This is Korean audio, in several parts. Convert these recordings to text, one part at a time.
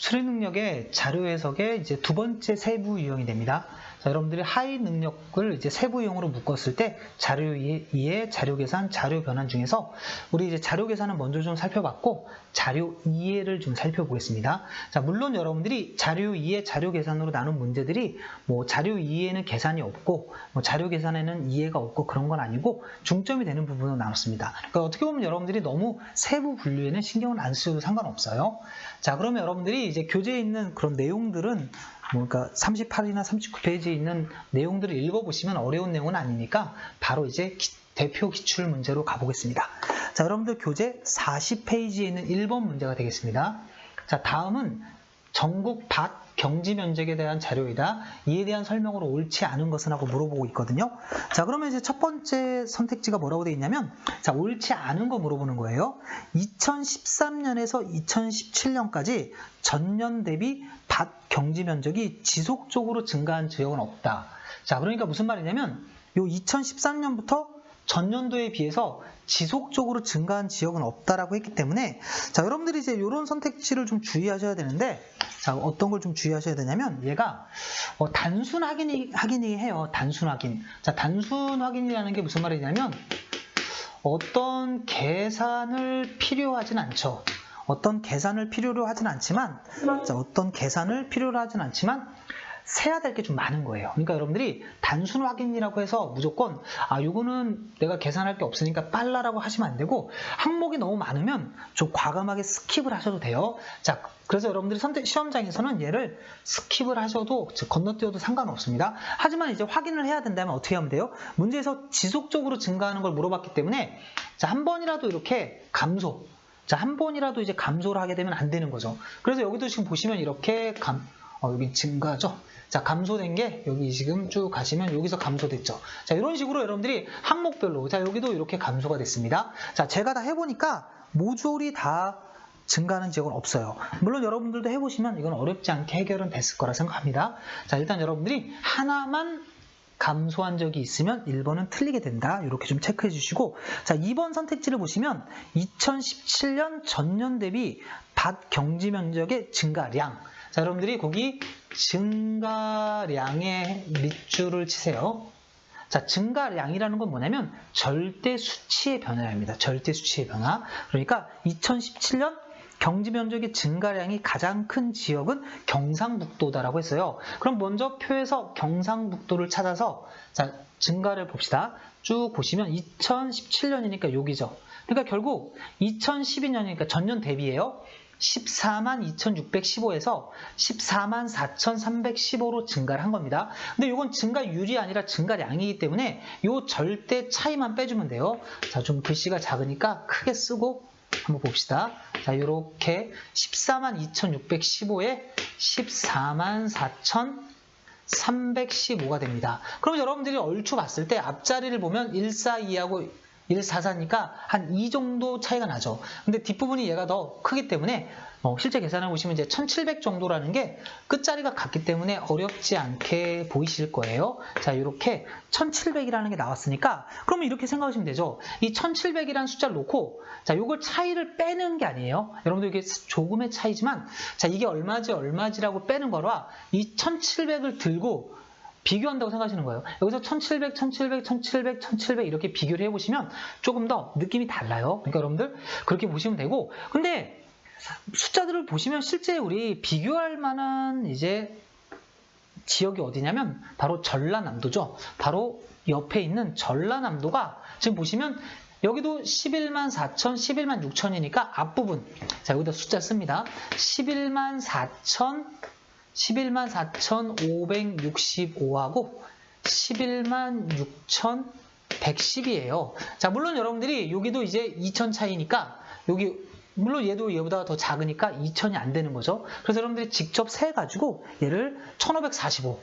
수리 능력의 자료 해석의 이제 두 번째 세부 유형이 됩니다. 자, 여러분들이 하위 능력을 이제 세부 유형으로 묶었을 때 자료 이해, 자료 계산, 자료 변환 중에서 우리 이제 자료 계산은 먼저 좀 살펴봤고 자료 이해를 좀 살펴보겠습니다. 자, 물론 여러분들이 자료 이해, 자료 계산으로 나눈 문제들이 뭐 자료 이해에는 계산이 없고 뭐 자료 계산에는 이해가 없고 그런 건 아니고 중점이 되는 부분으로 나눴습니다. 그러니까 어떻게 보면 여러분들이 너무 세부 분류에는 신경을 안 쓰셔도 상관없어요. 자, 그러면 여러분들이 이제 교재에 있는 그런 내용들은 그러니까 38이나 39페이지에 있는 내용들을 읽어보시면 어려운 내용은 아니니까 바로 이제 대표 기출 문제로 가보겠습니다. 자, 여러분들 교재 40페이지에 있는 1번 문제가 되겠습니다. 자, 다음은 전국 밭 경지 면적에 대한 자료이다. 이에 대한 설명으로 옳지 않은 것은 하고 물어보고 있거든요. 자, 그러면 이제 첫 번째 선택지가 뭐라고 되어 있냐면, 자, 옳지 않은 거 물어보는 거예요. 2013년에서 2017년까지 전년 대비 밭 경지 면적이 지속적으로 증가한 지역은 없다. 자, 그러니까 무슨 말이냐면, 요 2013년부터 전년도에 비해서 지속적으로 증가한 지역은 없다라고 했기 때문에, 자, 여러분들이 이제 이런 선택지를 좀 주의하셔야 되는데, 자, 어떤 걸 좀 주의하셔야 되냐면, 얘가 단순 확인이 해요. 단순 확인. 자, 단순 확인이라는 게 무슨 말이냐면, 어떤 계산을 필요하진 않죠. 어떤 계산을 필요로 하진 않지만, 자, 어떤 계산을 필요로 하진 않지만, 세야 될 게 좀 많은 거예요. 그러니까 여러분들이 단순 확인이라고 해서 무조건 요거는 내가 계산할 게 없으니까 빨라라고 하시면 안 되고 항목이 너무 많으면 좀 과감하게 스킵을 하셔도 돼요. 자, 그래서 여러분들이 시험장에서는 얘를 스킵을 하셔도 건너뛰어도 상관없습니다. 하지만 이제 확인을 해야 된다면 어떻게 하면 돼요? 문제에서 지속적으로 증가하는 걸 물어봤기 때문에 자, 한 번이라도 이렇게 감소. 자, 한 번이라도 이제 감소를 하게 되면 안 되는 거죠. 그래서 여기도 지금 보시면 이렇게 여기 증가죠. 자, 감소된 게 여기 지금 쭉 가시면 여기서 감소됐죠. 자, 이런 식으로 여러분들이 항목별로 자, 여기도 이렇게 감소가 됐습니다. 자, 제가 다 해보니까 모조리 다 증가하는 지역은 없어요. 물론 여러분들도 해보시면 이건 어렵지 않게 해결은 됐을 거라 생각합니다. 자, 일단 여러분들이 하나만 감소한 적이 있으면 1번은 틀리게 된다. 이렇게 좀 체크해 주시고, 자, 2번 선택지를 보시면 2017년 전년 대비 밭 경지 면적의 증가량. 자, 여러분들이 거기 증가량의 밑줄을 치세요. 자, 증가량이라는 건 뭐냐면 절대 수치의 변화입니다. 절대 수치의 변화. 그러니까 2017년 경지 면적의 증가량이 가장 큰 지역은 경상북도다라고 했어요. 그럼 먼저 표에서 경상북도를 찾아서 자, 증가를 봅시다. 쭉 보시면 2017년이니까 여기죠. 그러니까 결국 2012년이니까 전년 대비예요. 142,615에서 144,315로 증가를 한 겁니다. 근데 이건 증가율이 아니라 증가량이기 때문에 이 절대 차이만 빼주면 돼요. 자, 좀 글씨가 작으니까 크게 쓰고 한번 봅시다. 자, 이렇게 142,615에 144,315가 됩니다. 그럼 여러분들이 얼추 봤을 때 앞자리를 보면 142하고 144니까 한 2 정도 차이가 나죠. 근데 뒷부분이 얘가 더 크기 때문에 실제 계산을 보시면 이제 1700 정도라는 게 끝자리가 같기 때문에 어렵지 않게 보이실 거예요. 자, 이렇게 1700이라는 게 나왔으니까 그러면 이렇게 생각하시면 되죠. 이 1700이라는 숫자를 놓고 자, 요걸 차이를 빼는 게 아니에요. 여러분들 이게 조금의 차이지만 자, 이게 얼마지라고 빼는 거라 이 1700을 들고 비교한다고 생각하시는 거예요. 여기서 1700, 1700, 1700, 1700 이렇게 비교를 해보시면 조금 더 느낌이 달라요. 그러니까 여러분들 그렇게 보시면 되고, 근데 숫자들을 보시면 실제 우리 비교할 만한 이제 지역이 어디냐면 바로 전라남도죠. 바로 옆에 있는 전라남도가 지금 보시면 여기도 11만 4천, 11만 6천이니까 앞부분 자, 여기다 숫자 씁니다. 11만 4,565하고 11만 6,110이에요. 자, 물론 여러분들이 여기도 이제 2천 차이니까 여기 물론 얘도 얘보다 더 작으니까 2천이 안 되는 거죠. 그래서 여러분들이 직접 세가지고 얘를 1545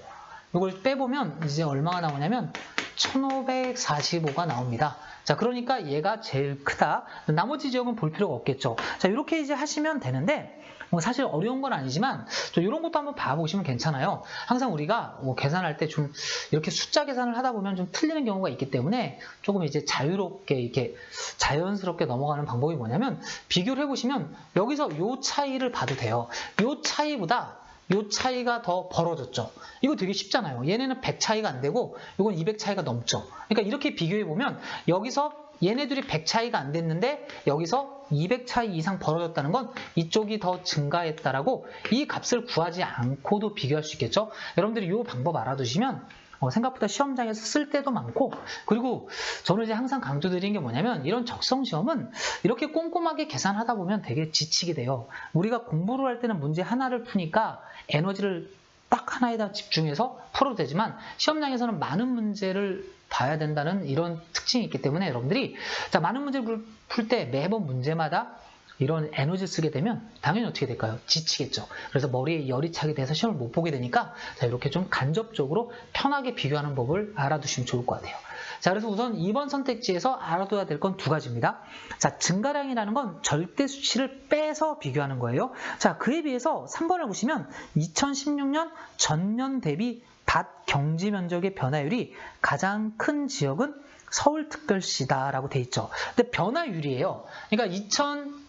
이걸 빼보면 이제 얼마가 나오냐면 1545가 나옵니다. 자, 그러니까 얘가 제일 크다. 나머지 지역은 볼 필요가 없겠죠. 자, 이렇게 이제 하시면 되는데 뭐 사실 어려운 건 아니지만 이런 것도 한번 봐보시면 괜찮아요. 항상 우리가 뭐 계산할 때 좀 이렇게 숫자 계산을 하다 보면 좀 틀리는 경우가 있기 때문에 조금 이제 자유롭게 이렇게 자연스럽게 넘어가는 방법이 뭐냐면 비교를 해보시면 여기서 요 차이를 봐도 돼요. 요 차이보다 요 차이가 더 벌어졌죠. 이거 되게 쉽잖아요. 얘네는 100 차이가 안 되고 이건 200 차이가 넘죠. 그러니까 이렇게 비교해보면 여기서 얘네들이 100 차이가 안 됐는데 여기서 200 차이 이상 벌어졌다는 건 이쪽이 더 증가했다라고 이 값을 구하지 않고도 비교할 수 있겠죠. 여러분들이 이 방법 알아두시면 생각보다 시험장에서 쓸 때도 많고, 그리고 저는 이제 항상 강조드리는 게 뭐냐면 이런 적성 시험은 이렇게 꼼꼼하게 계산하다 보면 되게 지치게 돼요. 우리가 공부를 할 때는 문제 하나를 푸니까 에너지를 딱 하나에다 집중해서 풀어도 되지만 시험장에서는 많은 문제를 봐야 된다는 이런 특징이 있기 때문에 여러분들이 자, 많은 문제를 풀 때 매번 문제마다 이런 에너지를 쓰게 되면 당연히 어떻게 될까요? 지치겠죠. 그래서 머리에 열이 차게 돼서 시험을 못 보게 되니까 자, 이렇게 좀 간접적으로 편하게 비교하는 법을 알아두시면 좋을 것 같아요. 자, 그래서 우선 2번 선택지에서 알아둬야 될 건 두 가지입니다. 자, 증가량이라는 건 절대 수치를 빼서 비교하는 거예요. 자, 그에 비해서 3번을 보시면 2016년 전년 대비 밭 경지 면적의 변화율이 가장 큰 지역은 서울특별시다라고 돼 있죠. 근데 변화율이에요. 그러니까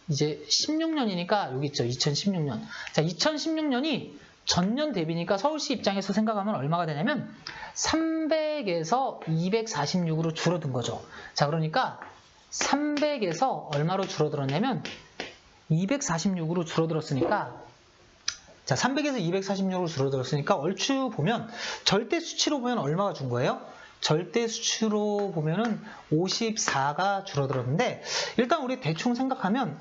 2016년이니까 여기 있죠. 2016년. 자, 2016년이 전년 대비니까 서울시 입장에서 생각하면 얼마가 되냐면 300에서 246으로 줄어든 거죠. 자, 그러니까 300에서 얼마로 줄어들었냐면 246으로 줄어들었으니까 자, 300에서 246으로 줄어들었으니까 얼추 보면 절대 수치로 보면 얼마가 준 거예요? 절대 수치로 보면은 54가 줄어들었는데 일단 우리 대충 생각하면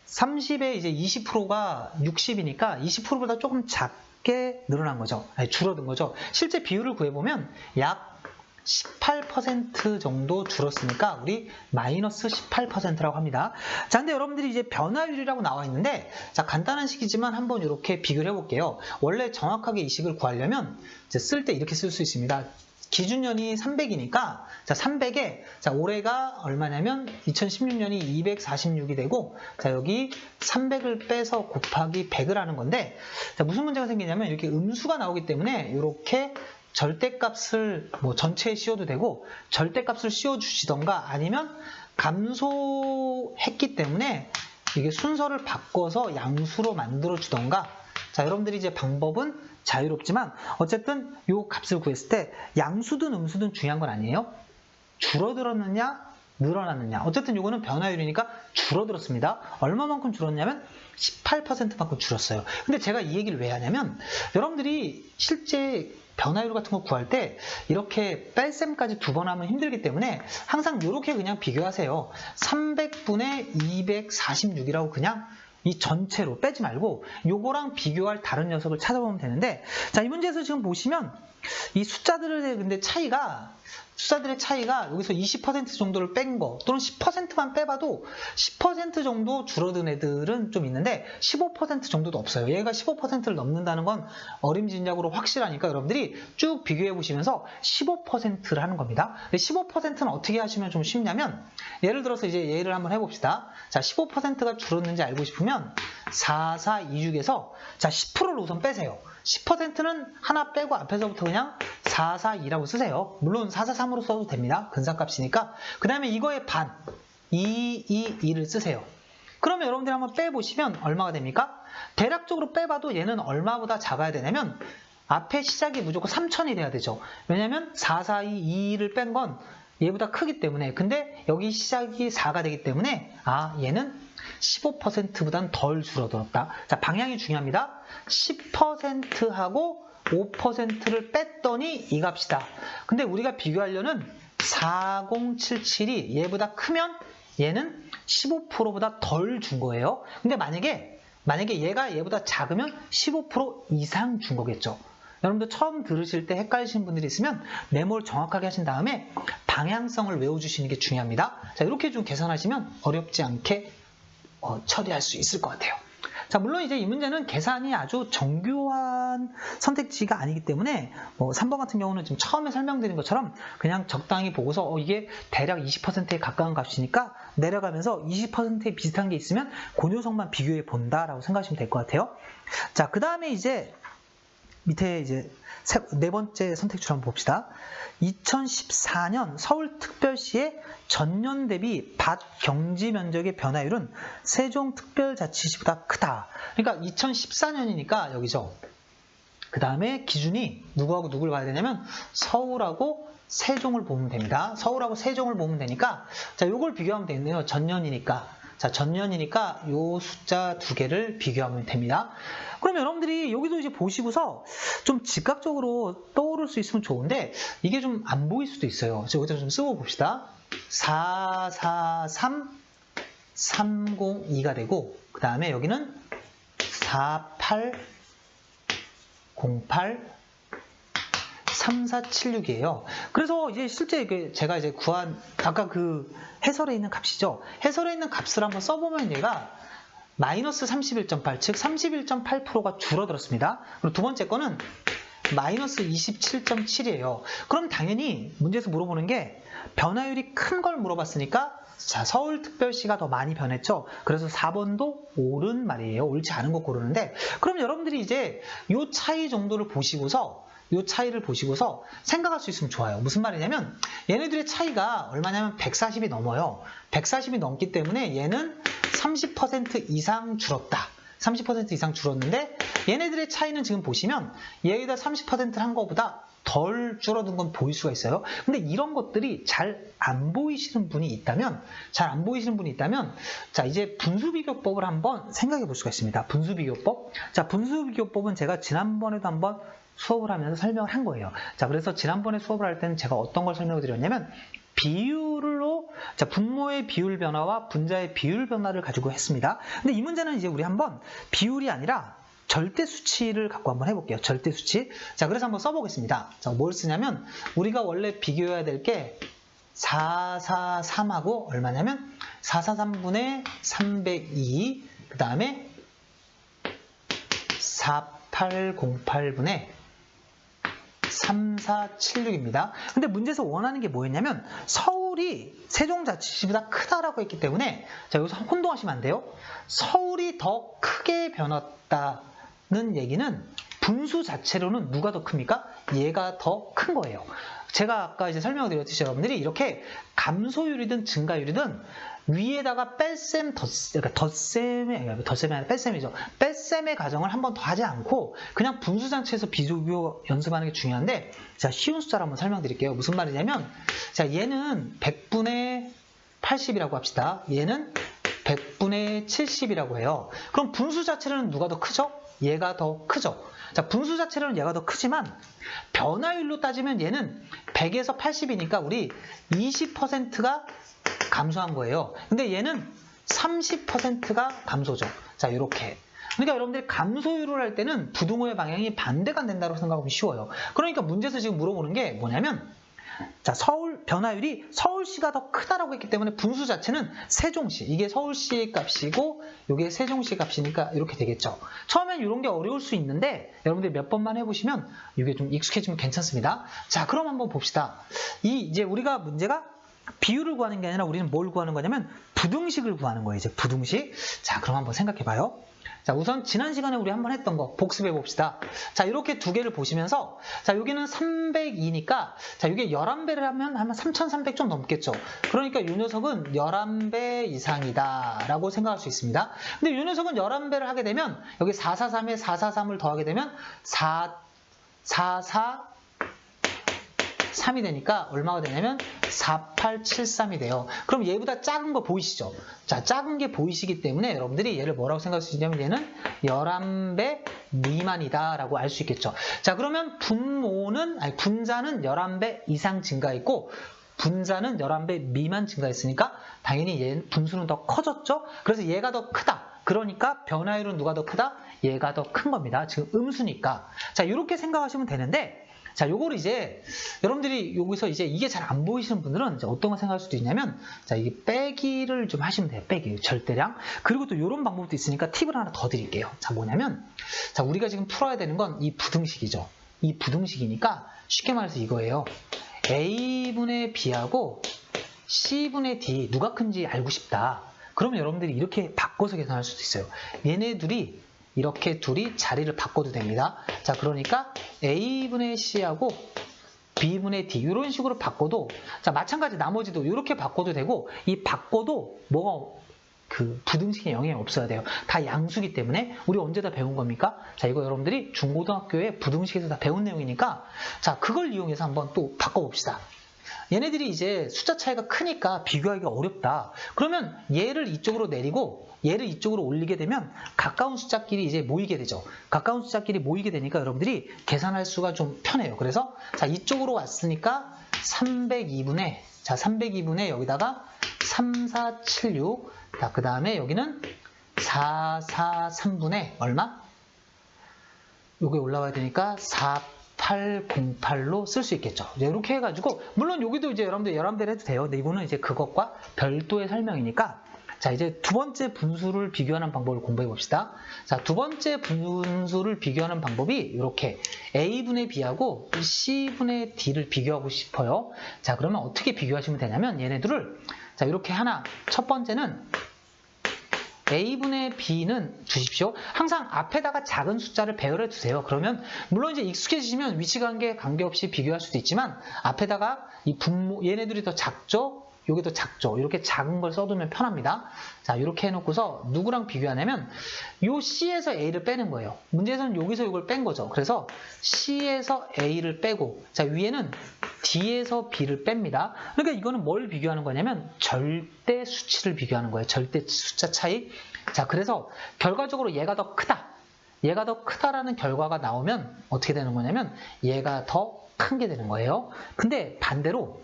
30에 이제 20%가 60이니까 20%보다 조금 작게 늘어난 거죠. 아니, 줄어든 거죠. 실제 비율을 구해보면 약 18% 정도 줄었으니까 우리 마이너스 18%라고 합니다. 자, 근데 여러분들이 이제 변화율이라고 나와 있는데 자, 간단한 식이지만 한번 이렇게 비교를 해볼게요. 원래 정확하게 이 식을 구하려면 쓸 때 이렇게 쓸 수 있습니다. 기준년이 300이니까 자, 300에 자, 올해가 얼마냐면 2016년이 246이 되고 자, 여기 300을 빼서 곱하기 100을 하는 건데 자, 무슨 문제가 생기냐면 이렇게 음수가 나오기 때문에 이렇게 절대값을 뭐 전체에 씌워도 되고 절대값을 씌워주시던가 아니면 감소했기 때문에 이게 순서를 바꿔서 양수로 만들어 주던가 자, 여러분들이 이제 방법은 자유롭지만 어쨌든 이 값을 구했을 때 양수든 음수든 중요한 건 아니에요. 줄어들었느냐 늘어났느냐 어쨌든 이거는 변화율이니까 줄어들었습니다. 얼마만큼 줄었냐면 18%만큼 줄었어요. 근데 제가 이 얘기를 왜 하냐면 여러분들이 실제 변화율 같은 거 구할 때 이렇게 뺄셈까지 두 번 하면 힘들기 때문에 항상 이렇게 그냥 비교하세요. 300분의 246이라고 그냥 이 전체로 빼지 말고 요거랑 비교할 다른 녀석을 찾아보면 되는데 자, 이 문제에서 지금 보시면 이 숫자들의 근데 숫자들의 차이가 여기서 20% 정도를 뺀 거 또는 10%만 빼봐도 10% 정도 줄어든 애들은 좀 있는데 15% 정도도 없어요. 얘가 15%를 넘는다는 건 어림짐작으로 확실하니까 여러분들이 쭉 비교해 보시면서 15%를 하는 겁니다. 15%는 어떻게 하시면 좀 쉽냐면 예를 들어서 이제 예를 한번 해봅시다. 자, 15%가 줄었는지 알고 싶으면 4426에서 자, 10%를 우선 빼세요. 10%는 하나 빼고 앞에서부터 그냥 442라고 쓰세요. 물론 443으로 써도 됩니다. 근사값이니까. 그 다음에 이거의 반, 222를 쓰세요. 그러면 여러분들이 한번 빼보시면 얼마가 됩니까? 대략적으로 빼봐도 얘는 얼마보다 작아야 되냐면 앞에 시작이 무조건 3000이 돼야 되죠. 왜냐면 4422를 뺀 건 얘보다 크기 때문에. 근데 여기 시작이 4가 되기 때문에 얘는 15%보단 덜 줄어들었다. 자, 방향이 중요합니다. 10%하고 5%를 뺐더니 이 값이다. 근데 우리가 비교하려는 4077이 얘보다 크면 얘는 15%보다 덜 준 거예요. 근데 만약에 얘가 얘보다 작으면 15% 이상 준 거겠죠. 여러분들 처음 들으실 때 헷갈리시는 분들이 있으면 메모를 정확하게 하신 다음에 방향성을 외워주시는 게 중요합니다. 자, 이렇게 좀 계산하시면 어렵지 않게 처리할 수 있을 것 같아요. 자, 물론 이제 이 문제는 계산이 아주 정교한 선택지가 아니기 때문에 3번 같은 경우는 지금 처음에 설명드린 것처럼 그냥 적당히 보고서 이게 대략 20%에 가까운 값이니까 내려가면서 20%에 비슷한 게 있으면 그 녀석만 비교해 본다라고 생각하시면 될 것 같아요. 자, 그 다음에 이제 밑에 이제 네 번째 선택지를 한번 봅시다. 2014년 서울특별시의 전년 대비 밭 경지 면적의 변화율은 세종특별자치시보다 크다. 그러니까 2014년이니까 여기죠. 그 다음에 기준이 누구하고 누구를 봐야 되냐면 서울하고 세종을 보면 됩니다. 서울하고 세종을 보면 되니까 자, 요걸 비교하면 되겠네요. 전년이니까. 자, 전년이니까 요 숫자 두 개를 비교하면 됩니다. 그럼 여러분들이 여기도 이제 보시고서 좀 즉각적으로 떠오를 수 있으면 좋은데 이게 좀 안 보일 수도 있어요. 여기다 좀 쓰고 봅시다. 443, 302가 되고 그 다음에 여기는 4808, 3476이에요. 그래서 이제 실제 제가 이제 구한 아까 그 해설에 있는 값이죠. 해설에 있는 값을 한번 써보면 얘가 마이너스 31.8, 즉 31.8%가 줄어들었습니다. 그리고 두 번째 거는 마이너스 27.7이에요. 그럼 당연히 문제에서 물어보는 게 변화율이 큰 걸 물어봤으니까 자, 서울특별시가 더 많이 변했죠. 그래서 4번도 옳은 말이에요. 옳지 않은 거 고르는데 그럼 여러분들이 이제 이 차이 정도를 보시고서 이 차이를 보시고서 생각할 수 있으면 좋아요. 무슨 말이냐면 얘네들의 차이가 얼마냐면 140이 넘어요. 140이 넘기 때문에 얘는 30% 이상 줄었다. 30% 이상 줄었는데 얘네들의 차이는 지금 보시면 얘에다 30%를 한 것보다 덜 줄어든 건 보일 수가 있어요. 근데 이런 것들이 잘 안 보이시는 분이 있다면 자, 이제 분수비교법을 한번 생각해 볼 수가 있습니다. 분수비교법. 자, 분수비교법은 제가 지난번에도 한번 수업을 하면서 설명을 한 거예요. 자, 그래서 지난번에 수업을 할 때는 제가 어떤 걸 설명을 드렸냐면 비율로 자, 분모의 비율 변화와 분자의 비율 변화를 가지고 했습니다. 근데 이 문제는 이제 우리 한번 비율이 아니라 절대 수치를 갖고 한번 해볼게요. 절대 수치. 자, 그래서 한번 써보겠습니다. 자, 뭘 쓰냐면 우리가 원래 비교해야 될 게 443하고 얼마냐면 443분의 302 그 다음에 4808분의 3476입니다. 근데 문제에서 원하는 게 뭐였냐면 서울이 세종자치시보다 크다라고 했기 때문에 자, 여기서 혼동하시면 안 돼요. 서울이 더 크게 변했다는 얘기는 분수 자체로는 누가 더 큽니까? 얘가 더 큰 거예요. 제가 아까 이제 설명을 드렸듯이 여러분들이 이렇게 감소율이든 증가율이든 위에다가 뺄셈, 덧셈이 아니라 뺄셈이죠. 뺄셈의 과정을 한 번 더 하지 않고 그냥 분수장치에서 비교 연습하는 게 중요한데 자, 쉬운 숫자를 한번 설명드릴게요. 무슨 말이냐면 자, 얘는 100분의 80이라고 합시다. 얘는 100분의 70이라고 해요. 그럼 분수 자체로는 누가 더 크죠? 얘가 더 크죠. 자, 분수 자체로는 얘가 더 크지만 변화율로 따지면 얘는 100에서 80이니까 우리 20%가 감소한 거예요. 근데 얘는 30%가 감소죠. 자, 이렇게. 그러니까 여러분들이 감소율을 할 때는 부등호의 방향이 반대가 된다고 생각하면 쉬워요. 그러니까 문제에서 지금 물어보는 게 뭐냐면 자, 서울 변화율이 서울시가 더 크다라고 했기 때문에 분수 자체는 세종시. 이게 서울시 값이고 이게 세종시 값이니까 이렇게 되겠죠. 처음엔 이런 게 어려울 수 있는데 여러분들이 몇 번만 해보시면 이게 좀 익숙해지면 괜찮습니다. 자, 그럼 한번 봅시다. 이제 우리가 문제가 비율을 구하는 게 아니라 우리는 뭘 구하는 거냐면 부등식을 구하는 거예요. 이제 부등식. 자, 그럼 한번 생각해 봐요. 자, 우선 지난 시간에 우리 한번 했던 거 복습해 봅시다. 자, 이렇게 두 개를 보시면서 자, 여기는 302니까 자, 이게 11배를 하면 아마 3300 좀 넘겠죠. 그러니까 이 녀석은 11배 이상이다 라고 생각할 수 있습니다. 근데 이 녀석은 11배를 하게 되면 여기 443에 443을 더하게 되면 3이 되니까 얼마가 되냐면 4873이 돼요. 그럼 얘보다 작은 거 보이시죠? 자, 작은 게 보이시기 때문에 여러분들이 얘를 뭐라고 생각할 수 있냐면 얘는 11배 미만이다 라고 알 수 있겠죠. 자, 그러면 분자는 11배 이상 증가했고 분자는 11배 미만 증가했으니까 당연히 얘 분수는 더 커졌죠? 그래서 얘가 더 크다. 그러니까 변화율은 누가 더 크다? 얘가 더 큰 겁니다. 지금 음수니까. 자, 이렇게 생각하시면 되는데 자, 요거를 이제 여러분들이 여기서 이제 이게 잘 안 보이시는 분들은 이제 어떤 거 생각할 수도 있냐면, 자, 이게 빼기를 좀 하시면 돼요. 빼기, 절대량. 그리고 또 이런 방법도 있으니까 팁을 하나 더 드릴게요. 자, 뭐냐면, 자, 우리가 지금 풀어야 되는 건 이 부등식이죠. 이 부등식이니까 쉽게 말해서 이거예요. A분의 B하고 C분의 D 누가 큰지 알고 싶다. 그러면 여러분들이 이렇게 바꿔서 계산할 수도 있어요. 얘네 둘이 이렇게 둘이 자리를 바꿔도 됩니다. 자, 그러니까 A분의 C하고 B분의 D 이런 식으로 바꿔도, 자, 마찬가지 나머지도 이렇게 바꿔도 되고, 이 바꿔도 뭐가 그 부등식에 영향이 없어야 돼요. 다 양수기 때문에. 우리 언제 다 배운 겁니까? 자, 이거 여러분들이 중고등학교에 부등식에서 다 배운 내용이니까, 자, 그걸 이용해서 한번 또 바꿔봅시다. 얘네들이 이제 숫자 차이가 크니까 비교하기가 어렵다. 그러면 얘를 이쪽으로 내리고 얘를 이쪽으로 올리게 되면 가까운 숫자끼리 이제 모이게 되죠. 가까운 숫자끼리 모이게 되니까 여러분들이 계산할 수가 좀 편해요. 그래서 자, 이쪽으로 왔으니까 302분의, 자, 302분의 여기다가 3476, 자, 그 다음에 여기는 443분의 얼마? 요게 올라와야 되니까 4808로 쓸 수 있겠죠. 이렇게 해가지고, 물론 여기도 이제 여러분들 11배를 해도 돼요. 근데 이거는 이제 그것과 별도의 설명이니까, 자, 이제 두 번째 분수를 비교하는 방법을 공부해 봅시다. 자, 두 번째 분수를 비교하는 방법이 이렇게 A분의 B하고 C분의 D를 비교하고 싶어요. 자, 그러면 어떻게 비교하시면 되냐면 얘네들을, 자, 이렇게 하나, 첫 번째는 A분의 B는 두십시오. 항상 앞에다가 작은 숫자를 배열해 두세요. 그러면 물론 이제 익숙해지시면 위치관계 관계없이 비교할 수도 있지만, 앞에다가 이 분모, 얘네들이 더 작죠? 여기 더 작죠? 이렇게 작은 걸 써두면 편합니다. 자, 이렇게 해놓고서 누구랑 비교하냐면 요 C에서 A를 빼는 거예요. 문제에서는 여기서 이걸 뺀 거죠. 그래서 C에서 A를 빼고, 자, 위에는 D에서 B를 뺍니다. 그러니까 이거는 뭘 비교하는 거냐면 절대 수치를 비교하는 거예요. 절대 숫자 차이. 자, 그래서 결과적으로 얘가 더 크다. 얘가 더 크다라는 결과가 나오면 어떻게 되는 거냐면 얘가 더 큰 게 되는 거예요. 근데 반대로,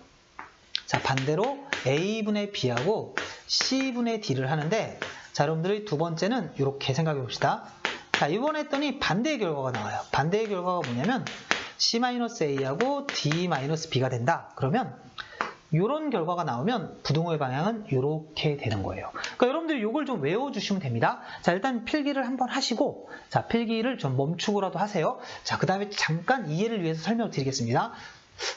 자, 반대로 A분의 B하고 C분의 D를 하는데, 자, 여러분들이 두 번째는 이렇게 생각해 봅시다. 자, 이번에 했더니 반대의 결과가 나와요. 반대의 결과가 뭐냐면 C-A하고 D-B가 된다. 그러면 이런 결과가 나오면 부등호의 방향은 이렇게 되는 거예요. 그러니까 여러분들이 이걸 좀 외워주시면 됩니다. 자, 일단 필기를 한번 하시고, 자, 필기를 좀 멈추고라도 하세요. 자, 그 다음에 잠깐 이해를 위해서 설명을 드리겠습니다.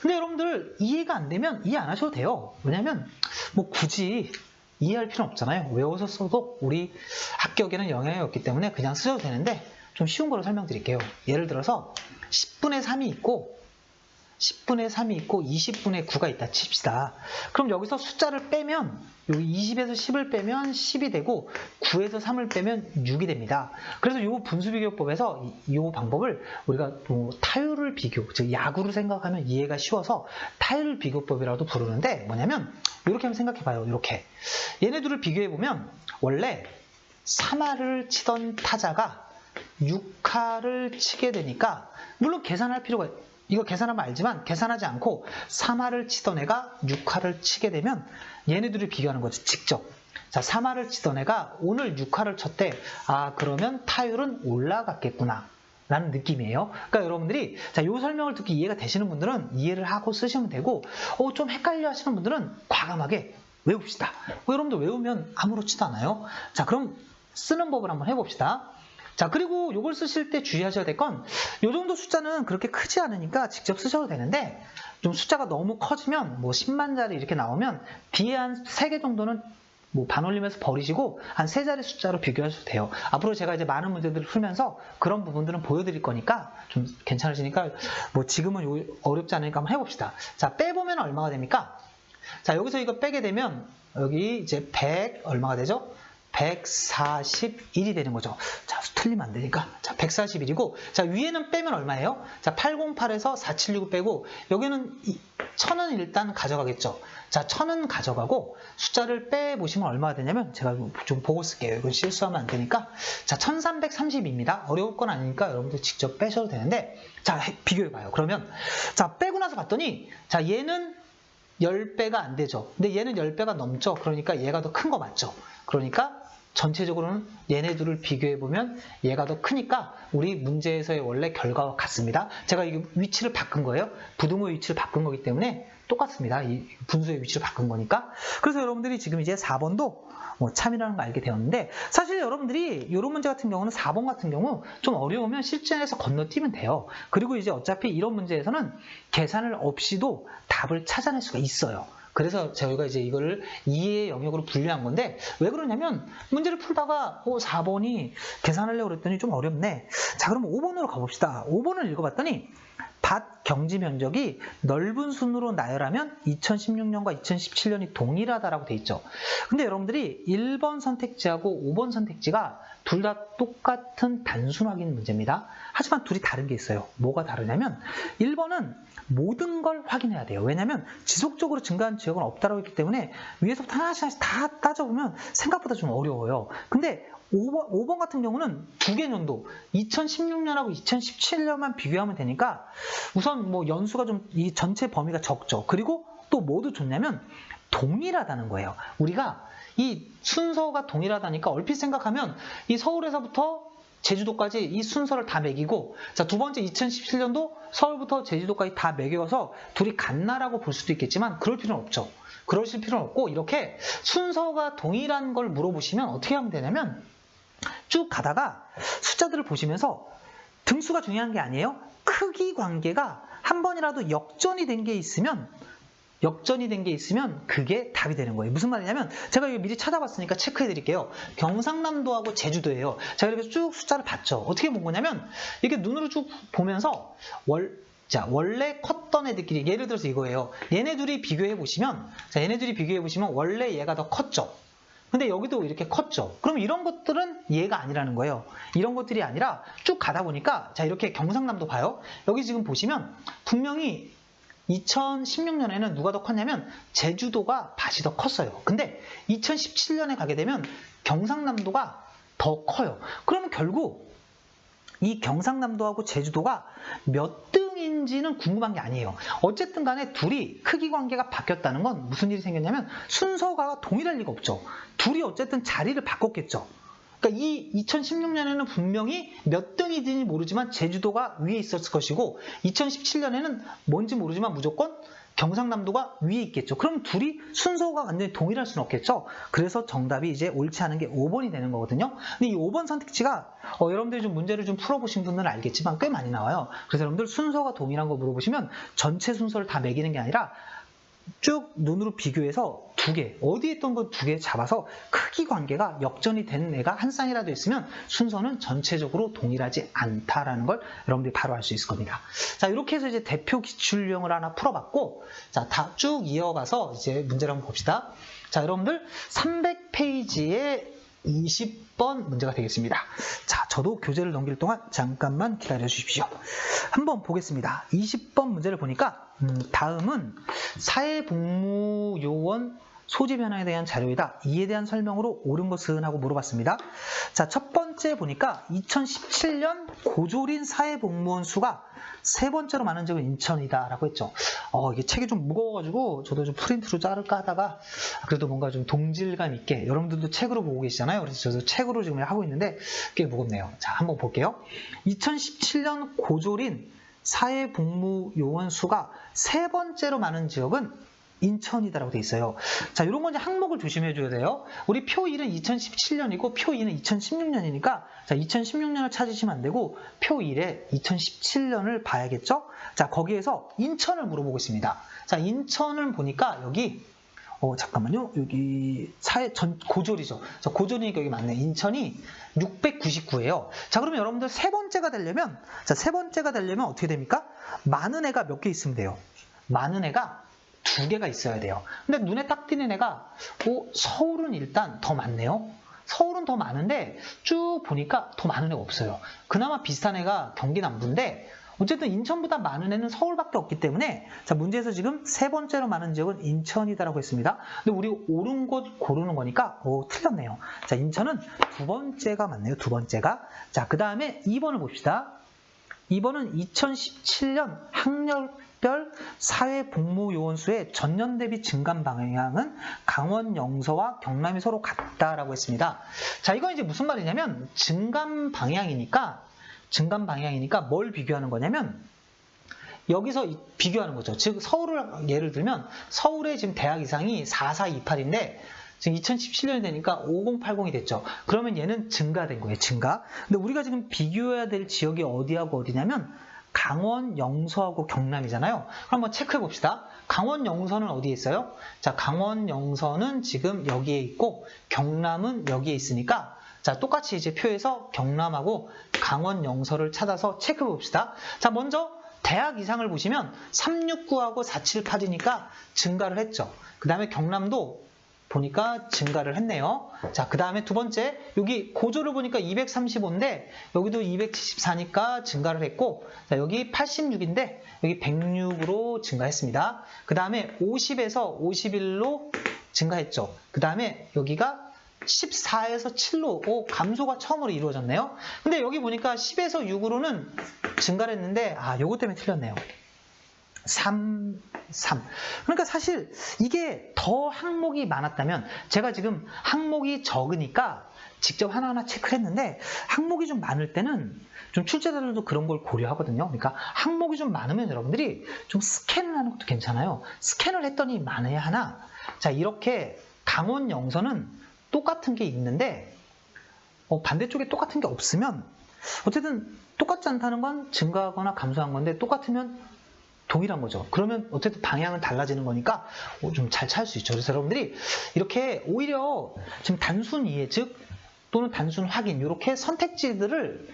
근데 여러분들 이해가 안 되면 이해 안 하셔도 돼요. 왜냐면 뭐 굳이 이해할 필요는 없잖아요. 외워서 써도 우리 합격에는 영향이 없기 때문에 그냥 쓰셔도 되는데, 좀 쉬운 거로 설명드릴게요. 예를 들어서 10분의 3이 있고 10분의 3이 있고 20분의 9가 있다 칩시다. 그럼 여기서 숫자를 빼면 여기 20에서 10을 빼면 10이 되고 9에서 3을 빼면 6이 됩니다. 그래서 이 분수비교법에서 이 방법을 우리가 뭐 타율을 비교, 즉 야구를 생각하면 이해가 쉬워서 타율 비교법이라도 부르는데, 뭐냐면 이렇게 한번 생각해봐요. 이렇게 얘네들을 비교해보면 원래 3할을 치던 타자가 6할을 치게 되니까, 물론 계산할 필요가, 이거 계산하면 알지만 계산하지 않고 3할을 치던 애가 6할을 치게 되면 얘네들을 비교하는 거지, 직접. 자, 3할을 치던 애가 오늘 6할을 쳤대. 아, 그러면 타율은 올라갔겠구나 라는 느낌이에요. 그러니까 여러분들이, 자, 요 설명을 듣기 이해가 되시는 분들은 이해를 하고 쓰시면 되고, 좀 헷갈려 하시는 분들은 과감하게 외웁시다. 여러분들 외우면 아무렇지도 않아요. 자, 그럼 쓰는 법을 한번 해봅시다. 자, 그리고 이걸 쓰실 때 주의하셔야 될 건, 이 정도 숫자는 그렇게 크지 않으니까 직접 쓰셔도 되는데, 좀 숫자가 너무 커지면 뭐 10만자리 이렇게 나오면 뒤에 한 3개 정도는 뭐 반올림해서 버리시고 한 3자리 숫자로 비교하셔도 돼요. 앞으로 제가 이제 많은 문제들을 풀면서 그런 부분들은 보여드릴 거니까 좀 괜찮으시니까, 뭐 지금은 어렵지 않으니까 한번 해봅시다. 자, 빼보면 얼마가 됩니까? 자, 여기서 이거 빼게 되면 여기 이제 100 얼마가 되죠? 141이 되는 거죠. 자, 틀리면 안 되니까. 자, 141이고, 자, 위에는 빼면 얼마예요? 자, 808에서 4769 빼고, 여기는 1000은 일단 가져가겠죠. 자, 1000은 가져가고, 숫자를 빼보시면 얼마가 되냐면, 제가 좀 보고 쓸게요. 이건 실수하면 안 되니까. 자, 1330입니다. 어려울 건 아니니까 여러분들 직접 빼셔도 되는데, 자, 비교해봐요. 그러면, 자, 빼고 나서 봤더니, 자, 얘는 10배가 안 되죠. 근데 얘는 10배가 넘죠. 그러니까 얘가 더 큰 거 맞죠. 그러니까 전체적으로는 얘네들을 비교해보면 얘가 더 크니까 우리 문제에서의 원래 결과와 같습니다. 제가 이 위치를 바꾼 거예요. 부등호의 위치를 바꾼 거기 때문에 똑같습니다. 이 분수의 위치를 바꾼 거니까. 그래서 여러분들이 지금 이제 4번도 참이라는 걸 알게 되었는데, 사실 여러분들이 이런 문제 같은 경우는 4번 같은 경우 좀 어려우면 실전에서 건너뛰면 돼요. 그리고 이제 어차피 이런 문제에서는 계산을 없이도 답을 찾아낼 수가 있어요. 그래서 저희가 이제 이거를 2의 영역으로 분류한 건데, 왜 그러냐면 문제를 풀다가 4번이 계산하려고 그랬더니 좀 어렵네. 자, 그럼 5번으로 가봅시다. 5번을 읽어봤더니 밭 경지 면적이 넓은 순으로 나열하면 2016년과 2017년이 동일하다라고 돼 있죠. 근데 여러분들이 1번 선택지하고 5번 선택지가 둘 다 똑같은 단순 확인 문제입니다. 하지만 둘이 다른 게 있어요. 뭐가 다르냐면 1번은 모든 걸 확인해야 돼요. 왜냐하면 지속적으로 증가한 지역은 없다라고 했기 때문에 위에서부터 하나씩 다 따져보면 생각보다 좀 어려워요. 근데 5번 같은 경우는 두 개 년도 2016년하고 2017년만 비교하면 되니까 우선 뭐 연수가 좀 이 전체 범위가 적죠. 그리고 또 뭐도 좋냐면 동일하다는 거예요. 우리가 이 순서가 동일하다니까 얼핏 생각하면 이 서울에서부터 제주도까지 이 순서를 다 매기고, 자, 두 번째 2017년도 서울부터 제주도까지 다 매겨서 둘이 같나라고 볼 수도 있겠지만 그럴 필요는 없죠. 그러실 필요는 없고, 이렇게 순서가 동일한 걸 물어보시면 어떻게 하면 되냐면 쭉 가다가 숫자들을 보시면서 등수가 중요한 게 아니에요. 크기 관계가 한 번이라도 역전이 된 게 있으면 그게 답이 되는 거예요. 무슨 말이냐면 제가 이거 미리 찾아봤으니까 체크해 드릴게요. 경상남도하고 제주도예요. 제가 이렇게 쭉 숫자를 봤죠. 어떻게 본 거냐면 이렇게 눈으로 쭉 보면서 원래 컸던 애들끼리, 예를 들어서 이거예요. 얘네 둘이 비교해 보시면 원래 얘가 더 컸죠. 근데 여기도 이렇게 컸죠. 그럼 이런 것들은 얘가 아니라는 거예요. 이런 것들이 아니라 쭉 가다 보니까, 자, 이렇게 경상남도 봐요. 여기 지금 보시면 분명히 2016년에는 누가 더 컸냐면 제주도가 밭이 더 컸어요. 근데 2017년에 가게 되면 경상남도가 더 커요. 그러면 결국 이 경상남도하고 제주도가 몇 등인지는 궁금한 게 아니에요. 어쨌든 간에 둘이 크기 관계가 바뀌었다는 건 무슨 일이 생겼냐면 순서가 동일할 리가 없죠. 둘이 어쨌든 자리를 바꿨겠죠. 그러니까 이 2016년에는 분명히 몇 등이든지 모르지만 제주도가 위에 있었을 것이고, 2017년에는 뭔지 모르지만 무조건 경상남도가 위에 있겠죠. 그럼 둘이 순서가 완전히 동일할 수는 없겠죠. 그래서 정답이 이제 옳지 않은 게 5번이 되는 거거든요. 근데 이 5번 선택지가 여러분들이 좀 문제를 좀 풀어보신 분들은 알겠지만 꽤 많이 나와요. 그래서 여러분들 순서가 동일한 거 물어보시면 전체 순서를 다 매기는 게 아니라 쭉 눈으로 비교해서 두 개, 어디에 있던 거 두 개 잡아서 크기 관계가 역전이 된 애가 한 쌍이라도 있으면 순서는 전체적으로 동일하지 않다라는 걸 여러분들이 바로 알 수 있을 겁니다. 자, 이렇게 해서 이제 대표 기출형을 하나 풀어봤고, 자, 다 쭉 이어가서 이제 문제를 한번 봅시다. 자, 여러분들 300페이지에 20번 문제가 되겠습니다. 자, 저도 교재를 넘길 동안 잠깐만 기다려 주십시오. 한번 보겠습니다. 20번 문제를 보니까 다음은 사회복무요원 소집 현황에 대한 자료이다. 이에 대한 설명으로 옳은 것은 하고 물어봤습니다. 자, 첫 번째 보니까 2017년 고졸인 사회복무원 수가 세 번째로 많은 지역은 인천이다라고 했죠. 이게 책이 좀 무거워가지고 저도 좀 프린트로 자를까 하다가 그래도 뭔가 좀 동질감 있게, 여러분들도 책으로 보고 계시잖아요. 그래서 저도 책으로 지금 하고 있는데 꽤 무겁네요. 자, 한번 볼게요. 2017년 고졸인 사회복무요원 수가 세 번째로 많은 지역은 인천이다라고 돼 있어요. 자, 이런 건 이제 항목을 조심해 줘야 돼요. 우리 표 1은 2017년이고 표 2는 2016년이니까 자, 2016년을 찾으시면 안 되고 표 1에 2017년을 봐야겠죠? 자, 거기에서 인천을 물어보고 있습니다. 자, 인천을 보니까 여기 잠깐만요. 여기 고졸이죠. 자, 고졸이니까 여기 맞네. 인천이 699예요. 자, 그러면 여러분들 세 번째가 되려면 어떻게 됩니까? 많은 애가 몇 개 있으면 돼요. 많은 애가 두 개가 있어야 돼요. 근데 눈에 딱 띄는 애가 서울은 일단 더 많네요. 서울은 더 많은데 쭉 보니까 더 많은 애가 없어요. 그나마 비슷한 애가 경기 남부인데 어쨌든 인천보다 많은 애는 서울밖에 없기 때문에, 자, 문제에서 지금 세 번째로 많은 지역은 인천이다라고 했습니다. 근데 우리 옳은 곳 고르는 거니까 틀렸네요. 자, 인천은 두 번째가 맞네요. 두 번째가. 자, 그 다음에 2번을 봅시다. 2번은 2017년 학력 특별 사회복무요원 수의 전년 대비 증감 방향은 강원, 영서와 경남이 서로 같다라고 했습니다. 자, 이건 이제 무슨 말이냐면 증감 방향이니까 뭘 비교하는 거냐면 여기서 비교하는 거죠. 즉 서울을 예를 들면 서울의 지금 대학 이상이 4428인데 지금 2017년이 되니까 5080이 됐죠. 그러면 얘는 증가된 거예요. 증가. 근데 우리가 지금 비교해야 될 지역이 어디하고 어디냐면 강원, 영서하고 경남이잖아요. 그럼 한번 체크해 봅시다. 강원, 영서는 어디에 있어요? 자, 강원, 영서는 지금 여기에 있고 경남은 여기에 있으니까 자, 똑같이 이제 표에서 경남하고 강원, 영서를 찾아서 체크해 봅시다. 자, 먼저 대학 이상을 보시면 369하고 478이니까 증가를 했죠. 그 다음에 경남도 보니까 증가를 했네요. 자, 그 다음에 두 번째, 여기 고조를 보니까 235인데 여기도 274니까 증가를 했고, 자, 여기 86인데 여기 106으로 증가했습니다. 그 다음에 50에서 51로 증가했죠. 그 다음에 여기가 14에서 7로 감소가 처음으로 이루어졌네요. 근데 여기 보니까 10에서 6으로는 증가를 했는데 요거 때문에 틀렸네요. 3. 그러니까 사실 이게 더 항목이 많았다면 제가 지금 항목이 적으니까 직접 하나하나 체크를 했는데 항목이 좀 많을 때는 좀 출제자들도 그런 걸 고려하거든요. 그러니까 항목이 좀 많으면 여러분들이 좀 스캔을 하는 것도 괜찮아요. 스캔을 했더니 많아야 하나. 자, 이렇게 강원, 영서는 똑같은 게 있는데 반대쪽에 똑같은 게 없으면 어쨌든 똑같지 않다는 건 증가하거나 감소한 건데 똑같으면 동일한 거죠. 그러면 어쨌든 방향은 달라지는 거니까 좀 잘 찾을 수 있죠. 그래서 여러분들이 이렇게 오히려 지금 단순 이해, 즉 또는 단순 확인 이렇게 선택지들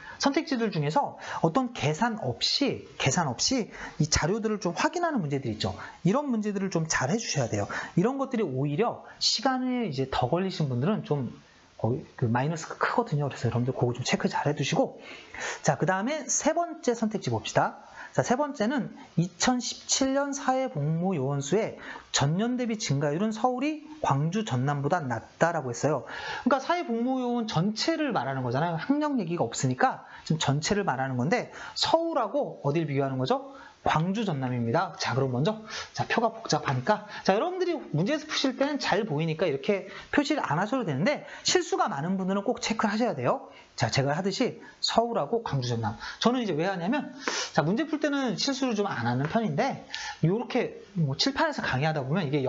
중에서 어떤 계산 없이 이 자료들을 좀 확인하는 문제들이 있죠. 이런 문제들을 좀 잘 해주셔야 돼요. 이런 것들이 오히려 시간이 이제 더 걸리신 분들은 좀 그 마이너스가 크거든요. 그래서 여러분들 그거 좀 체크 잘 해두시고, 자, 그 다음에 세 번째 선택지 봅시다. 자, 세 번째는 2017년 사회복무요원 수의 전년 대비 증가율은 서울이 광주, 전남보다 낮다라고 했어요. 그러니까 사회복무요원 전체를 말하는 거잖아요. 학력 얘기가 없으니까 지금 전체를 말하는 건데 서울하고 어디를 비교하는 거죠? 광주, 전남입니다. 자, 그럼 먼저 표가 복잡하니까 여러분들이 문제에서 푸실 때는 잘 보이니까 이렇게 표시를 안 하셔도 되는데 실수가 많은 분들은 꼭 체크를 하셔야 돼요. 자, 제가 하듯이 서울하고 광주, 전남. 저는 이제 왜 하냐면 문제 풀 때는 실수를 좀 안 하는 편인데 이렇게 칠판에서 강의하다 보면 이게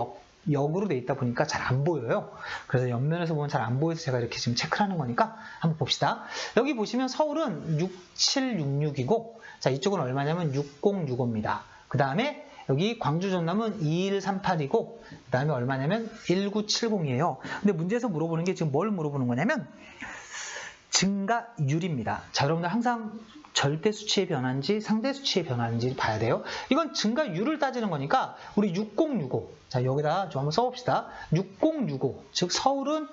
역으로 돼 있다 보니까 잘 안 보여요. 그래서 옆면에서 보면 잘 안 보여서 제가 이렇게 지금 체크를 하는 거니까 한번 봅시다. 여기 보시면 서울은 6766이고 자, 이쪽은 얼마냐면 6065입니다. 그 다음에 여기 광주, 전남은 2138이고 그 다음에 얼마냐면 1970이에요. 근데 문제에서 물어보는 게 지금 뭘 물어보는 거냐면 증가율입니다. 자, 여러분들 항상 절대 수치의 변화인지 상대 수치의 변화인지 봐야 돼요. 이건 증가율을 따지는 거니까 우리 6065. 자, 여기다 좀 한번 써봅시다. 6065. 즉 서울은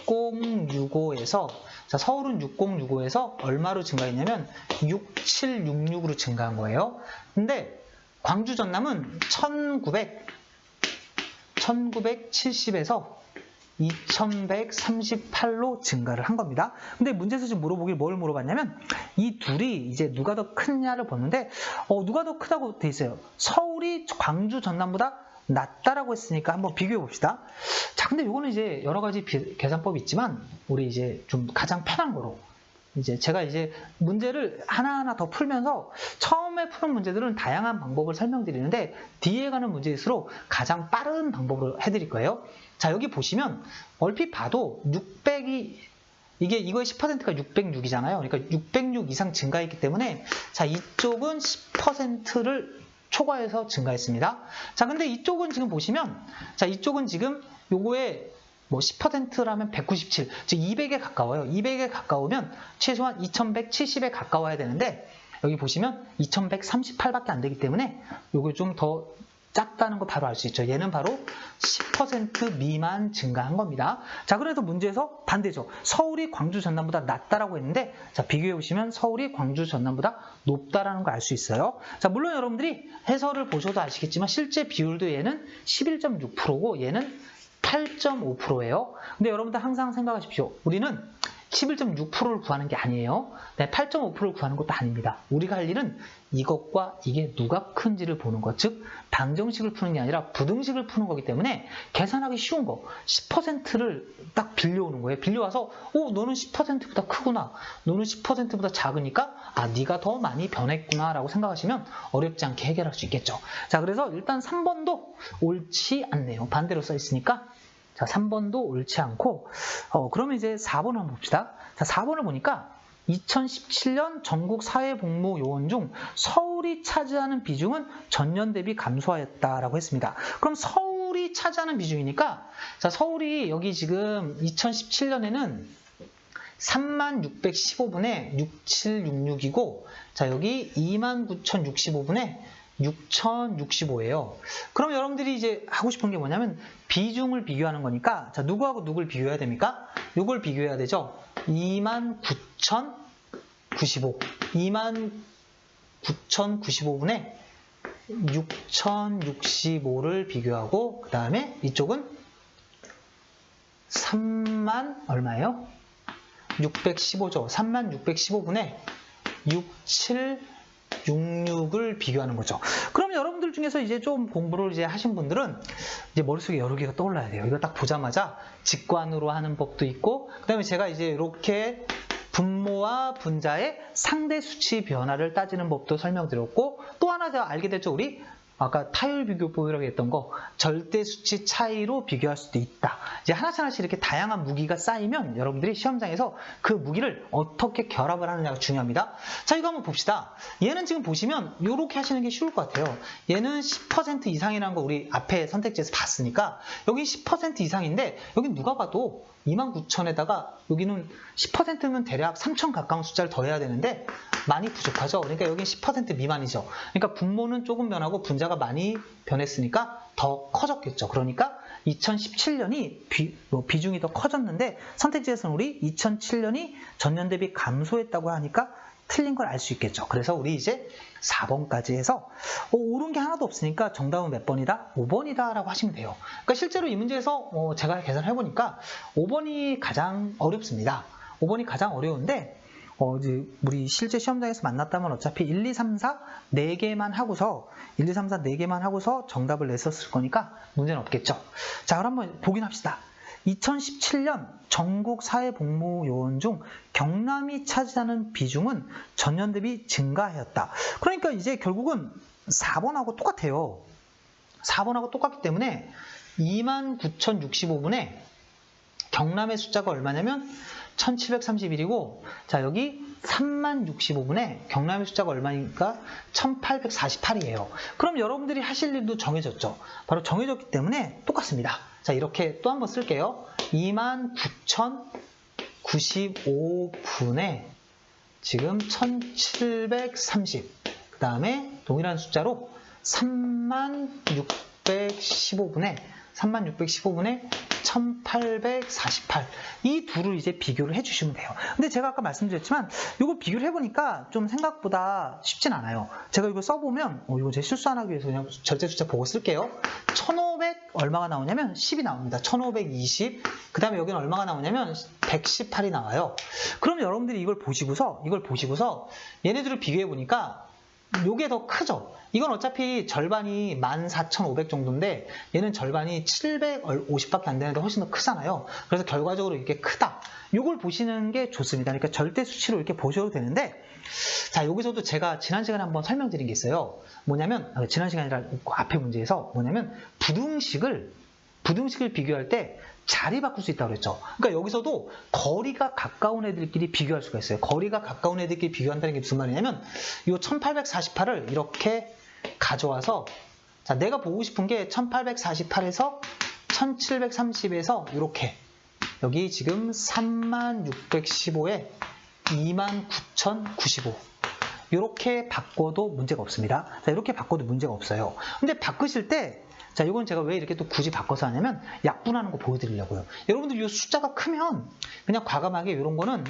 6065에서 자, 서울은 6065에서 얼마로 증가했냐면 6766으로 증가한 거예요. 근데 광주, 전남은 1970에서 2138로 증가를 한 겁니다. 근데 문제에서 지금 물어보길 뭘 물어봤냐면 이 둘이 이제 누가 더 크냐를 보는데 누가 더 크다고 돼 있어요. 서울이 광주, 전남보다 낮다라고 했으니까 한번 비교해 봅시다. 자, 근데 이거는 이제 여러 가지 계산법이 있지만 우리 이제 좀 가장 편한 거로 이제 제가 이제 문제를 하나하나 더 풀면서 처음에 푸는 문제들은 다양한 방법을 설명드리는데 뒤에 가는 문제일수록 가장 빠른 방법으로 해드릴 거예요. 자, 여기 보시면 얼핏 봐도 600이 이거의 10%가 606이잖아요. 그러니까 606 이상 증가했기 때문에 자, 이쪽은 10%를 초과해서 증가했습니다. 자, 근데 이쪽은 지금 보시면 자, 이쪽은 지금 요거에 10%라면 197, 즉 200에 가까워요. 200에 가까우면 최소한 2170에 가까워야 되는데 여기 보시면 2138밖에 안 되기 때문에 요거 좀 더 작다는 거 바로 알 수 있죠. 얘는 바로 10% 미만 증가한 겁니다. 자, 그래서 문제에서 반대죠. 서울이 광주, 전남보다 낮다라고 했는데 자, 비교해 보시면 서울이 광주, 전남보다 높다라는 걸 알 수 있어요. 자, 물론 여러분들이 해설을 보셔도 아시겠지만 실제 비율도 얘는 11.6%고 얘는 8.5%예요. 근데 여러분들 항상 생각하십시오. 우리는 11.6%를 구하는 게 아니에요. 8.5%를 구하는 것도 아닙니다. 우리가 할 일은 이것과 이게 누가 큰지를 보는 것, 즉 방정식을 푸는 게 아니라 부등식을 푸는 거기 때문에 계산하기 쉬운 거 10%를 딱 빌려오는 거예요. 빌려와서 너는 10%보다 크구나, 너는 10%보다 작으니까 네가 더 많이 변했구나 라고 생각하시면 어렵지 않게 해결할 수 있겠죠. 자, 그래서 일단 3번도 옳지 않네요. 반대로 써 있으니까. 자, 3번도 옳지 않고, 그러면 이제 4번을 한번 봅시다. 자, 4번을 보니까 2017년 전국 사회복무요원 중 서울이 차지하는 비중은 전년 대비 감소하였다라고 했습니다. 그럼 서울이 차지하는 비중이니까, 자, 서울이 여기 지금 2017년에는 39,615분에 6766이고, 자, 여기 29,065분에 6,065예요. 그럼 여러분들이 이제 하고 싶은 게 뭐냐면 비중을 비교하는 거니까, 자, 누구하고 누굴 비교해야 됩니까? 이걸 비교해야 되죠. 29,095, 29,095분에 6,065를 비교하고, 그 다음에 이쪽은 3만 얼마예요? 615죠. 3615분에 6766을 비교하는 거죠. 그럼 여러분들 중에서 이제 좀 공부를 이제 하신 분들은 이제 머릿속에 여러 개가 떠올라야 돼요. 이거 딱 보자마자 직관으로 하는 법도 있고, 그 다음에 제가 이제 이렇게 분모와 분자의 상대 수치 변화를 따지는 법도 설명드렸고, 또 하나 제가 알게 됐죠. 우리 아까 타율 비교법이라고 했던 거, 절대 수치 차이로 비교할 수도 있다. 이제 하나씩 이렇게 다양한 무기가 쌓이면 여러분들이 시험장에서 그 무기를 어떻게 결합을 하느냐가 중요합니다. 자, 이거 한번 봅시다. 얘는 지금 보시면 이렇게 하시는 게 쉬울 것 같아요. 얘는 10% 이상이라는 거 우리 앞에 선택지에서 봤으니까 여기 10% 이상인데, 여기 누가 봐도 29,000에다가 여기는 10%면 대략 3,000 가까운 숫자를 더해야 되는데 많이 부족하죠. 그러니까 여기는 10% 미만이죠. 그러니까 분모는 조금 변하고 분자가 많이 변했으니까 더 커졌겠죠. 그러니까 2017년이 비중이 더 커졌는데, 선택지에서는 우리 2007년이 전년 대비 감소했다고 하니까 틀린 걸 알 수 있겠죠. 그래서 우리 이제 4번까지 해서 옳은 게 하나도 없으니까 정답은 몇 번이다? 5번이다 라고 하시면 돼요. 그러니까 실제로 이 문제에서 제가 계산을 해보니까 5번이 가장 어렵습니다. 5번이 가장 어려운데, 이제 우리 실제 시험장에서 만났다면 어차피 1, 2, 3, 4 4개만 하고서 1, 2, 3, 4 4개만 하고서 정답을 냈었을 거니까 문제는 없겠죠. 자, 그럼 한번 보긴 합시다. 2017년 전국 사회복무요원 중 경남이 차지하는 비중은 전년 대비 증가하였다. 그러니까 이제 결국은 4번하고 똑같아요. 4번하고 똑같기 때문에 29,065분에 경남의 숫자가 얼마냐면 1731이고, 자, 여기 3065분에 경남의 숫자가 얼마니까 1848이에요. 그럼 여러분들이 하실 일도 정해졌죠. 바로 정해졌기 때문에 똑같습니다. 자, 이렇게 또 한번 쓸게요. 29,095분에 지금 1730, 그 다음에 동일한 숫자로 3615분에 1848, 이 둘을 이제 비교를 해주시면 돼요. 근데 제가 아까 말씀드렸지만 이거 비교를 해보니까 좀 생각보다 쉽진 않아요. 제가 이거 써보면 이거 제 실수 안 하기 위해서 그냥 절대 숫자 보고 쓸게요. 1500 얼마가 나오냐면 10이 나옵니다. 1520, 그 다음에 여기는 얼마가 나오냐면 118이 나와요. 그럼 여러분들이 이걸 보시고서 얘네들을 비교해보니까 요게 더 크죠? 이건 어차피 절반이 14,500 정도인데 얘는 절반이 750밖에 안 되는데 훨씬 더 크잖아요. 그래서 결과적으로 이렇게 크다. 요걸 보시는 게 좋습니다. 그러니까 절대 수치로 이렇게 보셔도 되는데, 자, 여기서도 제가 지난 시간에 한번 설명드린 게 있어요. 뭐냐면, 지난 시간이 아니라 앞에 문제에서 뭐냐면 부등식을 비교할 때 자리 바꿀 수 있다고 그랬죠. 그러니까 여기서도 거리가 가까운 애들끼리 비교할 수가 있어요. 거리가 가까운 애들끼리 비교한다는 게 무슨 말이냐면, 이 1848을 이렇게 가져와서, 자, 내가 보고 싶은 게 1848에서 1730에서 이렇게, 여기 지금 3615에 29,095, 이렇게 바꿔도 문제가 없습니다. 자, 이렇게 바꿔도 문제가 없어요. 근데 바꾸실 때, 자, 이건 제가 왜 이렇게 또 굳이 바꿔서 하냐면 약분하는 거 보여드리려고요. 여러분들 이 숫자가 크면 그냥 과감하게 이런 거는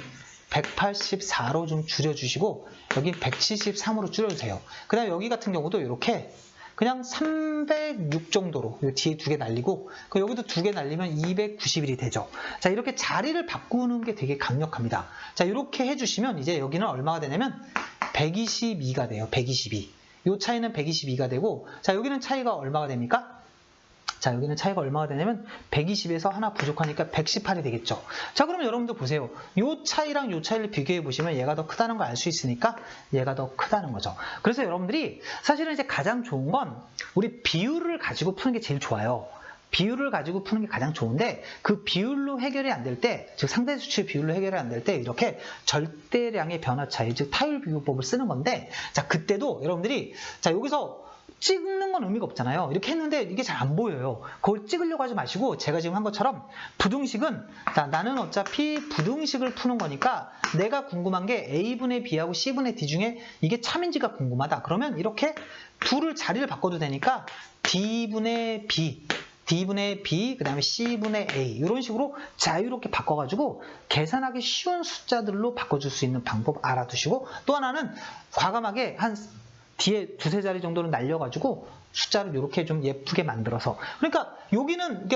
184로 좀 줄여주시고 여기 173으로 줄여주세요. 그 다음에 여기 같은 경우도 이렇게 그냥 306 정도로 이 뒤에 2개 날리고 여기도 2개 날리면 291이 되죠. 자, 이렇게 자리를 바꾸는 게 되게 강력합니다. 자, 이렇게 해주시면 이제 여기는 얼마가 되냐면 122가 돼요. 122. 이 차이는 122가 되고, 자, 여기는 차이가 얼마가 됩니까? 자, 여기는 차이가 얼마가 되냐면 120에서 하나 부족하니까 118이 되겠죠. 자, 그러면 여러분들 보세요. 이 차이랑 이 차이를 비교해 보시면 얘가 더 크다는 걸 알 수 있으니까 얘가 더 크다는 거죠. 그래서 여러분들이 사실은 이제 가장 좋은 건 우리 비율을 가지고 푸는 게 제일 좋아요. 비율을 가지고 푸는 게 가장 좋은데, 그 비율로 해결이 안 될 때, 즉 상대 수치의 비율로 해결이 안 될 때 이렇게 절대량의 변화 차이, 즉 타율 비교법을 쓰는 건데, 자, 그때도 여러분들이 자, 여기서 찍는 건 의미가 없잖아요. 이렇게 했는데 이게 잘 안 보여요. 그걸 찍으려고 하지 마시고 제가 지금 한 것처럼 부등식은, 자, 나는 어차피 부등식을 푸는 거니까 내가 궁금한 게 A분의 B하고 C분의 D 중에 이게 참인지가 궁금하다. 그러면 이렇게 둘을 자리를 바꿔도 되니까 D분의 B, D분의 B, 그 다음에 C분의 A 이런 식으로 자유롭게 바꿔가지고 계산하기 쉬운 숫자들로 바꿔줄 수 있는 방법 알아두시고, 또 하나는 과감하게 한 뒤에 2-3자리 정도는 날려가지고 숫자를 이렇게 좀 예쁘게 만들어서, 그러니까 여기는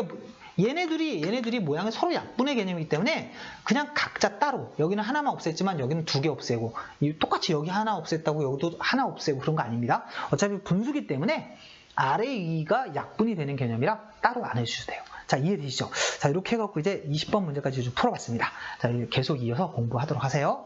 얘네들이 모양이 서로 약분의 개념이기 때문에 그냥 각자 따로, 여기는 하나만 없앴지만 여기는 2개 없애고, 똑같이 여기 하나 없앴다고 여기도 하나 없애고 그런 거 아닙니다. 어차피 분수기 때문에 아래 2가 약분이 되는 개념이라 따로 안 해주셔도 돼요. 자, 이해되시죠? 자, 이렇게 해갖고 이제 20번 문제까지 좀 풀어봤습니다. 자, 계속 이어서 공부하도록 하세요.